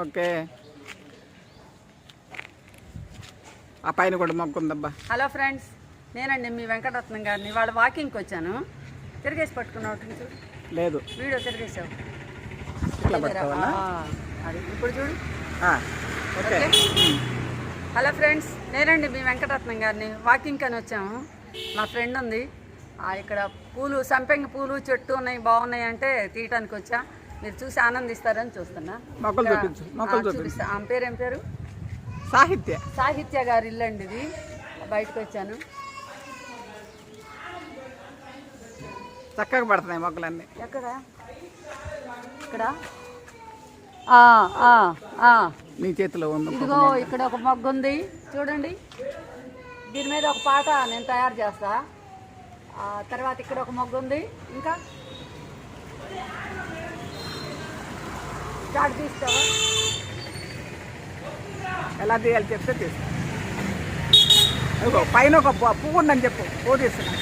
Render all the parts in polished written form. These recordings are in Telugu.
ఓకే. ఆ పైన కూడా మొక్క ఉందబ్బా. హలో ఫ్రెండ్స్, నేనండి మీ వెంకటరత్నం గారిని. వాళ్ళ వాకింగ్కి వచ్చాను. తిరిగేసి పట్టుకున్నావు చూడు. లేదు, వీడియో తిరిగేసావు. అది ఇప్పుడు చూడు. ఓకే. హలో ఫ్రెండ్స్, నేనండి మీ వెంకటరత్నం గారిని. వాకింగ్ అని వచ్చాము. నా ఫ్రెండ్ ఉంది ఇక్కడ. పూలు, సంపెంగ పూలు చెట్టు ఉన్నాయి, బాగున్నాయి అంటే తీయటానికి వచ్చా. మీరు చూసి ఆనందిస్తారని చూస్తున్నా. మొక్కలు చూపిస్తా. ఆమె పేరు ఏం పేరు? సాహిత్య గారి ఇల్లు అండి ఇది. బయటకు వచ్చాను. చక్కగా పడుతున్నాయి మొక్కలన్నీ. ఎక్కడ? ఇక్కడ నీ చేతిలో ఉంది. ఇదిగో ఇక్కడ ఒక మొగ్గు ఉంది చూడండి. దీని మీద ఒక పాట నేను తయారు చేస్తా. తర్వాత ఇక్కడ ఒక మొగ్గు ఉంది. ఇంకా చాటు తీస్తావా? ఎలా తీయాలి చెప్తే తీస్తా. పైన ఒక పువ్వు ఉందని చెప్పు. పువ్వు తీస్తున్నా.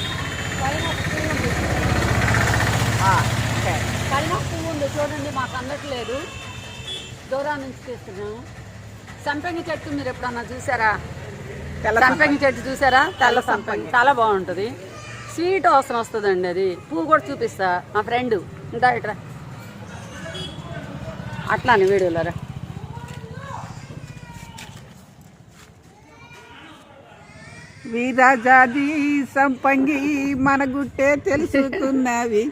పైన పువ్వు ఉంది చూడండి. మాకు అందట్లేదు, దూరం నుంచి తీస్తున్నాము. సంపెంగ చెట్టు మీరు ఎప్పుడన్నా చూసారా? సంపెంగ చెట్టు చూసారా? తెల్ల సంపెంగ చాలా బాగుంటుంది. స్వీట్ వాసన వస్తుందండి. అది పువ్వు కూడా చూపిస్తా. మా ఫ్రెండ్ ఇంకా ఇట్రా అట్లా అని వీడియోలో వీరాజాది సంపంగి మన గుట్టే తెలుసుకున్నవి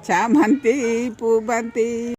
చామంతి పూబంతి